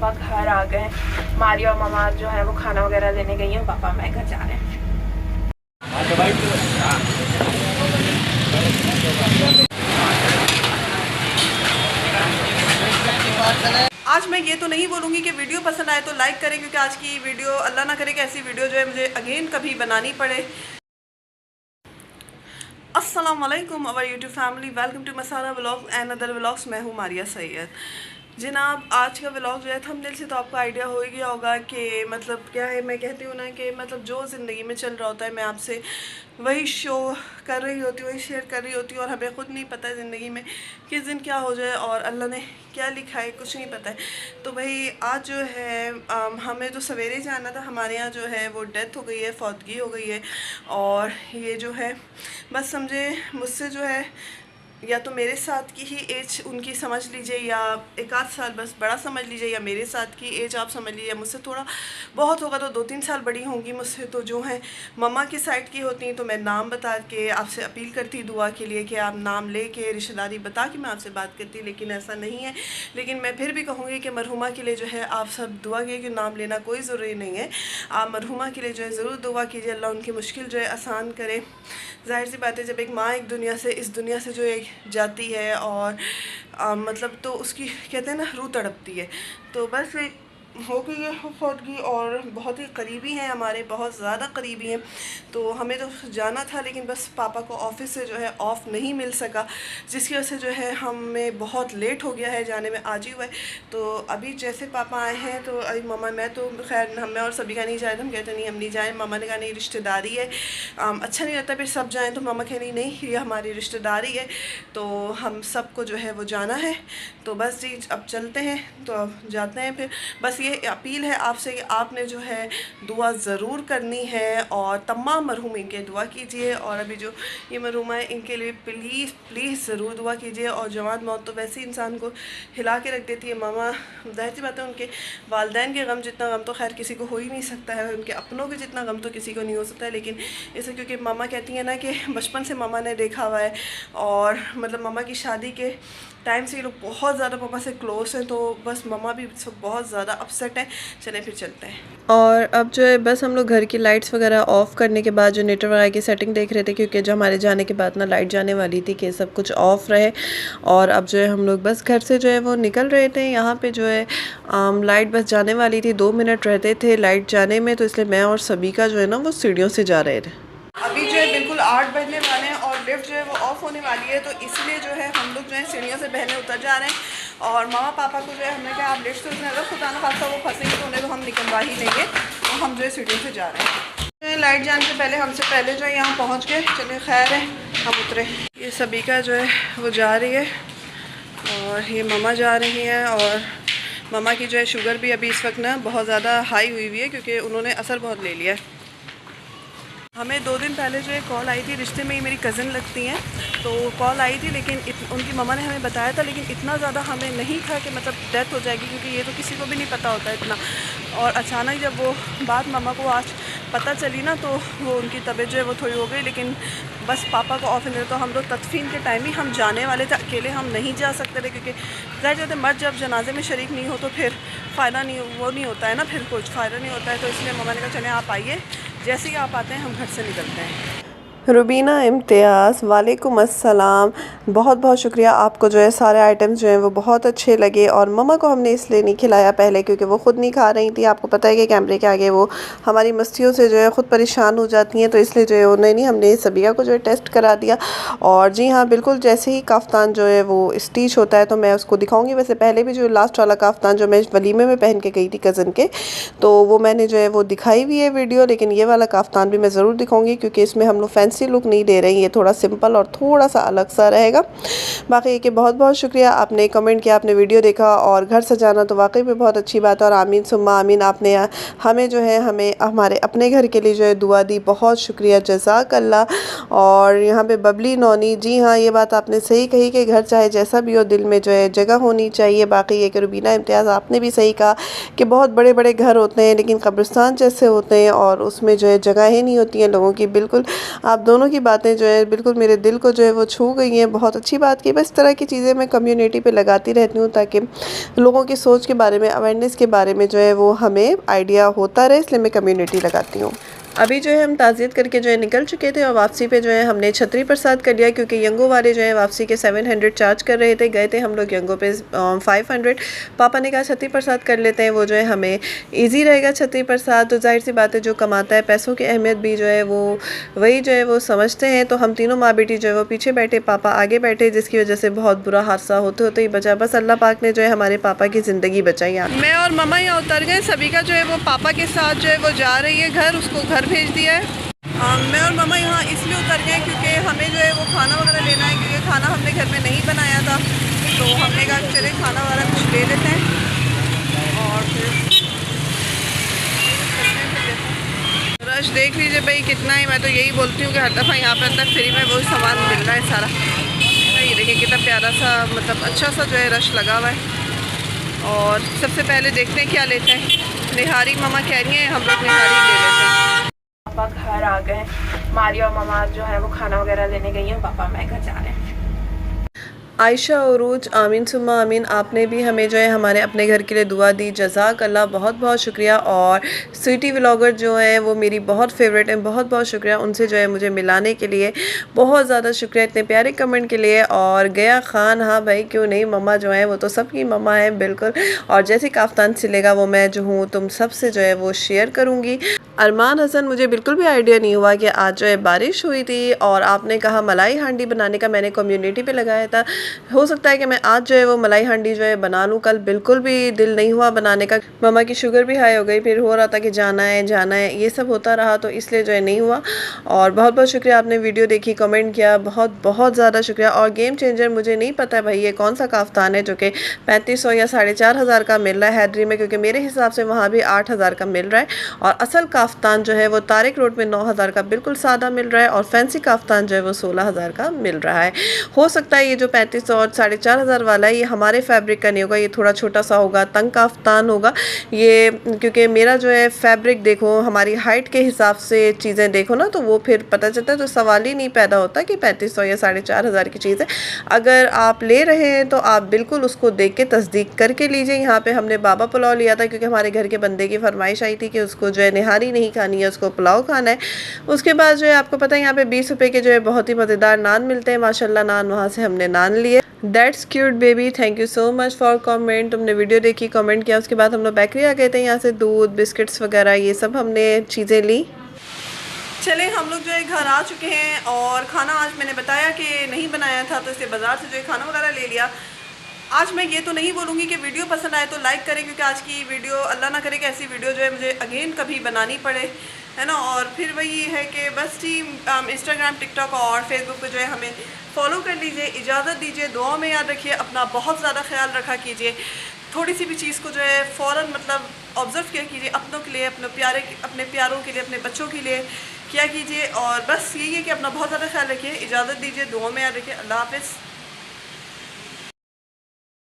पापा घर आ गए। मारिया और ममा जो है वो खाना वगैरह लेने गई हैं, पापा मैं घर जा रहे हैं। आज मैं ये तो नहीं बोलूँगी कि वीडियो पसंद आए तो लाइक करें, क्योंकि आज की वीडियो अल्लाह ना करे कि ऐसी वीडियो जो है मुझे अगेन कभी बनानी पड़े। अस्सलाम वालेकुम our YouTube family, welcome to masala vlog and other vlogs. मैं हूँ मारिया सैयद। जनाब, आज का व्लॉग जो है थंबनेल से तो आपको आइडिया हो ही गया होगा कि मतलब क्या है। मैं कहती हूँ ना कि मतलब जो ज़िंदगी में चल रहा होता है मैं आपसे वही शो कर रही होती हूँ, वही शेयर कर रही होती हूँ, और हमें ख़ुद नहीं पता है ज़िंदगी में किस दिन क्या हो जाए और अल्लाह ने क्या लिखा है कुछ नहीं पता है। तो भाई आज जो है हमें तो सवेरे जाना था, हमारे यहाँ जो है वो डेथ हो गई है, फौतगी हो गई है। और ये जो है बस समझे मुझसे जो है या तो मेरे साथ की ही एज उनकी समझ लीजिए, या एक आध साल बस बड़ा समझ लीजिए, या मेरे साथ की एज आप समझ लीजिए। मुझसे थोड़ा बहुत होगा तो 2-3 साल बड़ी होंगी मुझसे। तो जो है मम्मा की साइड की होती हैं, तो मैं नाम बता के आपसे अपील करती दुआ के लिए कि आप नाम ले के रिश्तेदारी बता के मैं आपसे बात करती, लेकिन ऐसा नहीं है। लेकिन मैं फिर भी कहूँगी कि मरहुमा के लिए जो है आप सब दुआ कीजिए, कि नाम लेना कोई ज़रूरी नहीं है। आप मरहुमा के लिए जो है ज़रूर दुआ कीजिए, अल्लाह उनकी मुश्किल जो है आसान करे। ज़ाहिर सी बात है, जब एक माँ एक दुनिया से इस दुनिया से जो एक जाती है और मतलब तो उसकी कहते हैं ना रूह तड़पती है। तो बस हो गई है फौतगी, और बहुत ही करीबी हैं हमारे, बहुत ज़्यादा करीबी हैं। तो हमें तो जाना था, लेकिन बस पापा को ऑफिस से जो है ऑफ़ नहीं मिल सका, जिसकी वजह से जो है हमें बहुत लेट हो गया है, जाने में आज ही हुआ है। तो अभी जैसे पापा आए हैं तो अभी मम्मा, मैं तो खैर हमें और सभी का नहीं जाए, हम कहते नहीं हम नहीं जाएँ। मम्मा ने कहा नहीं रिश्तेदारी है, अच्छा नहीं लगता फिर सब जाएँ। तो मम्मा कह नहीं ये हमारी रिश्तेदारी है, तो हम सबको जो है वो जाना है। तो बस जी अब चलते हैं, तो जाते हैं। फिर बस ये अपील है आपसे कि आपने जो है दुआ ज़रूर करनी है, और तमाम मरहूम इनके दुआ कीजिए। और अभी जो ये मरहूमा है इनके लिए प्लीज़ प्लीज़ ज़रूर दुआ कीजिए। और जवान मौत तो वैसे ही इंसान को हिला के रख देती है। मामा, ज़ाहिर सी बात है उनके वालिदैन के गम जितना गम तो खैर किसी को हो ही नहीं सकता है, उनके अपनों के जितना गम तो किसी को नहीं हो सकता है। लेकिन इसे क्योंकि मामा कहती हैं ना कि बचपन से मामा ने देखा हुआ है, और मतलब मामा की शादी के टाइम से ये लोग बहुत ज़्यादा पापा से क्लोज हैं। तो बस मम्मा भी सब बहुत ज़्यादा अपसेट हैं। चलें फिर चलते हैं। और अब जो है बस हम लोग घर की लाइट्स वगैरह ऑफ़ करने के बाद जनरेटर वगैरह की सेटिंग देख रहे थे, क्योंकि जो हमारे जाने के बाद ना लाइट जाने वाली थी कि सब कुछ ऑफ़ रहे। और अब जो है हम लोग बस घर से जो है वो निकल रहे थे। यहाँ पे जो है लाइट बस जाने वाली थी, 2 मिनट रहते थे लाइट जाने में, तो इसलिए मैं और सभी का जो है ना वो सीढ़ियों से जा रहे थे। अभी जो है बिल्कुल 8 बजने वाले हैं और लिफ्ट जो है वो ऑफ़ होने वाली है, तो इसलिए जो है हम लोग जो है सीढ़ियों से बहने उतर जा रहे हैं। और मामा पापा को जो है हमने कहा आप लिफ्ट से उतरे, अगर खुदा ना खासा वो फंसेंगे तो उन्हें तो हम निकलवा ही देंगे। तो हम जो है सीढ़ियों से जा रहे हैं। जो है लाइट जाने से पहले हमसे पहले जो है यहाँ पहुँच गए। चले खैर है, हम उतरे। ये सभी का जो है वो जा रही है, और ये ममा जा रही हैं। और ममा की जो है शुगर भी अभी इस वक्त ना बहुत ज़्यादा हाई हुई हुई है, क्योंकि उन्होंने असर बहुत ले लिया है। हमें 2 दिन पहले जो है कॉल आई थी, रिश्ते में ही मेरी कज़न लगती हैं, तो कॉल आई थी, लेकिन उनकी मम्मा ने हमें बताया था, लेकिन इतना ज़्यादा हमें नहीं था कि मतलब डेथ हो जाएगी, क्योंकि ये तो किसी को भी नहीं पता होता इतना। और अचानक जब वो बात मम्मा को आज पता चली ना, तो वो उनकी तबीयत जो है वो थोड़ी हो गई। लेकिन बस पापा को ऑफ नहीं, तो हम लोग तदफीन के टाइम ही हम जाने वाले थे, अकेले हम नहीं जा सकते थे, क्योंकि ज़ाहिर जाते मर्द जब जनाजे में शरीक नहीं हो तो फिर फ़ायदा नहीं होता है ना, फिर कुछ फ़ायदा नहीं होता है। तो इसलिए मम्मा ने कहा चलें आप आइए, जैसे ही आप आते हैं हम घर से निकलते हैं। रुबीना इम्तियाज़, वालेकुम अस्सलाम। बहुत बहुत शुक्रिया आपको, जो है सारे आइटम्स जो हैं वो बहुत अच्छे लगे। और मम्मा को हमने इसलिए नहीं खिलाया पहले, क्योंकि वो ख़ुद नहीं खा रही थी। आपको पता है कि कैमरे के आगे वो हमारी मस्तियों से जो है ख़ुद परेशान हो जाती हैं, तो इसलिए जो है उन्हें नहीं, हमने सबिया को जो है टेस्ट करा दिया। और जी हाँ, बिल्कुल जैसे ही काफ्तान जो है वो स्टिच होता है तो मैं उसको दिखाऊँगी। वैसे पहले भी जो लास्ट वाला काफ्तान जो मैं वलीमे में पहन के गई थी कज़न के, तो वो मैंने जो है वो दिखाई हुई है वीडियो, लेकिन ये वाला काफ्तान भी मैं ज़रूर दिखाऊँगी, क्योंकि इसमें हम लोग फैंसी लुक नहीं दे रही, ये थोड़ा सिंपल और थोड़ा सा अलग सा रहेगा। बाकी कि बहुत बहुत शुक्रिया, आपने कमेंट किया, आपने वीडियो देखा, और घर सजाना तो वाकई में बहुत अच्छी बात है। और आमीन सुम्मा आमीन, आपने हमें जो है हमें हमारे अपने घर के लिए जो है दुआ दी, बहुत शुक्रिया, जज़ाक अल्लाह। और यहाँ पे बबली नौनी, जी हाँ ये बात आपने सही कही कि घर चाहे जैसा भी हो, दिल में जो है जगह होनी चाहिए। बाकी ये कि रुबीना इम्तियाज़, आपने भी सही कहा कि बहुत बड़े बड़े घर होते हैं, लेकिन कब्रिस्तान जैसे होते हैं, और उसमें जो है जगहें नहीं होती हैं लोगों की। बिल्कुल आप दोनों की बातें जो है बिल्कुल मेरे दिल को जो है वो छू गई हैं। बहुत अच्छी बात की। बस इस तरह की चीज़ें मैं कम्युनिटी पे लगाती रहती हूँ ताकि लोगों की सोच के बारे में, अवेयरनेस के बारे में जो है वो हमें आइडिया होता रहे, इसलिए मैं कम्युनिटी लगाती हूँ। अभी जो है हम ताज़ियत करके जो है निकल चुके थे और वापसी पे जो है हमने छतरी प्रसाद कर लिया, क्योंकि यंगो वाले जो है वापसी के 700 चार्ज कर रहे थे। गए थे हम लोग यंगो पे 500। पापा ने कहा छतरी प्रसाद कर लेते हैं, वो जो है हमें इजी रहेगा छतरी प्रसाद। तो जाहिर सी बात है, जो कमाता है पैसों की अहमियत भी जो है वो वही जो है वो समझते हैं। तो हम तीनों माँ बेटी जो है वो पीछे बैठे, पापा आगे बैठे, जिसकी वजह से बहुत बुरा हादसा होते होते ही बचा। बस अल्लाह पाक ने जो है हमारे पापा की ज़िंदगी बचाई। मैं और मम्मा यहाँ उतर गए। सभी का जो है वो पापा के साथ जो है वो जा रही है घर, उसको घर भेज दिया है। मैं और मम्मा यहाँ इसलिए उतर गए क्योंकि हमें जो है वो खाना वगैरह लेना है, क्योंकि खाना हमने घर में नहीं बनाया था। तो हमने कहा चले खाना वगैरह कुछ ले लेते हैं और फिर रश देख लीजिए भाई कितना ही। मैं तो यही बोलती हूँ कि हर दफ़ा यहाँ पे अंदर फ्री में वही सामान मिल रहा है सारा। ये देखिए कितना प्यारा सा, मतलब अच्छा सा जो है रश लगा हुआ है। और सबसे पहले देखते हैं क्या लेते हैं। निहारी मम्मा कह रही हैं हम लोग निहारी ले लेते हैं। पापा घर आ गए। मारिया और मम्मा जो है वो खाना वगैरह लेने गई हैं। पापा मैं घर जा रहे हैं। आयशा उरूज, आमीन सुम्मा आमीन। आपने भी हमें जो है हमारे अपने घर के लिए दुआ दी, जज़ाक अल्लाह, बहुत बहुत शुक्रिया। और स्वीटी व्लॉगर जो है वो मेरी बहुत फेवरेट है, बहुत बहुत शुक्रिया उनसे जो है मुझे मिलाने के लिए, बहुत ज़्यादा शुक्रिया इतने प्यारे कमेंट के लिए। और गया खान, हाँ भाई क्यों नहीं, मम्मा जो है वो तो सबकी मम्मा है बिल्कुल। और जैसे काफ्तान सिलेगा वो मैं जो हूँ तुम सबसे जो है वो शेयर करूँगी। अरमान हसन, मुझे बिल्कुल भी आइडिया नहीं हुआ कि आज जो है बारिश हुई थी और आपने कहा मलाई हांडी बनाने का, मैंने कम्युनिटी पे लगाया था। हो सकता है कि मैं आज जो है वो मलाई हांडी जो है बना लूँ। कल बिल्कुल भी दिल नहीं हुआ बनाने का। मम्मा की शुगर भी हाई हो गई, फिर हो रहा था कि जाना है ये सब होता रहा, तो इसलिए जो है नहीं हुआ। और बहुत बहुत शुक्रिया, आपने वीडियो देखी, कमेंट किया, बहुत बहुत ज़्यादा शुक्रिया। और गेम चेंजर, मुझे नहीं पता है भाई ये कौन सा काफ्तान है जो कि 3500 या 4500 का मिल रहा है हैदरी में, क्योंकि मेरे हिसाब से वहाँ भी 8000 का मिल रहा है। और असल काफ्तान जो है वो तारिक रोड में 9000 का बिल्कुल सादा मिल रहा है। और फैंसी काफ्तान जो है वो 16000 का मिल रहा है। हो सकता है ये जो 3500 और 4500 वाला है ये हमारे फैब्रिक का नहीं होगा, ये थोड़ा छोटा सा होगा, तंग काफ्तान होगा ये। क्योंकि मेरा जो है फैब्रिक देखो, हमारी हाइट के हिसाब से चीज़ें देखो ना, तो वो फिर पता चलता है। तो सवाल ही नहीं पैदा होता कि 3500 या 4500 की चीज़ है। अगर आप ले रहे हैं तो आप बिल्कुल उसको देख के तस्दीक करके लीजिए। यहाँ पे हमने बाबा पुलाव लिया था, क्योंकि हमारे घर के बंदे की फरमाइश आई थी कि उसको जो है निहारी नहीं खानी है, उसको पुलाव खाना है। उसके बाद जो है आपको पता है यहाँ पे 20 रुपए के जो है बहुत ही मज़ेदार नान मिलते हैं, माशाल्लाह नान, वहाँ से हमने नान लिए। That's cute baby, thank you so much for comment. तुमने वीडियो देखी, कमेंट किया। उसके बाद हम लोग बेकरी आ गए थे, यहाँ से दूध, बिस्किट्स वगैरह ये सब हमने चीज़ें ली। चले हम लोग जो है घर आ चुके हैं और खाना आज मैंने बताया कि नहीं बनाया था, तो इसलिए बाज़ार से जो है खाना वगैरह ले लिया। आज मैं ये तो नहीं बोलूँगी कि वीडियो पसंद आए तो लाइक करें, क्योंकि आज की वीडियो अल्लाह ना करे कि ऐसी वीडियो जो है मुझे अगेन कभी बनानी पड़े, है ना। और फिर वही है कि बस जी इंस्टाग्राम, टिकटॉक और फेसबुक पे जो है हमें फॉलो कर लीजिए। इजाज़त दीजिए, दुआ में याद रखिए, अपना बहुत ज़्यादा ख्याल रखा कीजिए। थोड़ी सी भी चीज़ को जो है फ़ौरन मतलब ऑब्ज़र्व किया कीजिए, अपनों के लिए, अपने प्यारों के लिए, अपने बच्चों के लिए किया कीजिए। और बस यही है कि अपना बहुत ज़्यादा ख्याल रखिए। इजाज़त दीजिए, दुआ में याद रखिए। अल्लाह हाफ़िज़।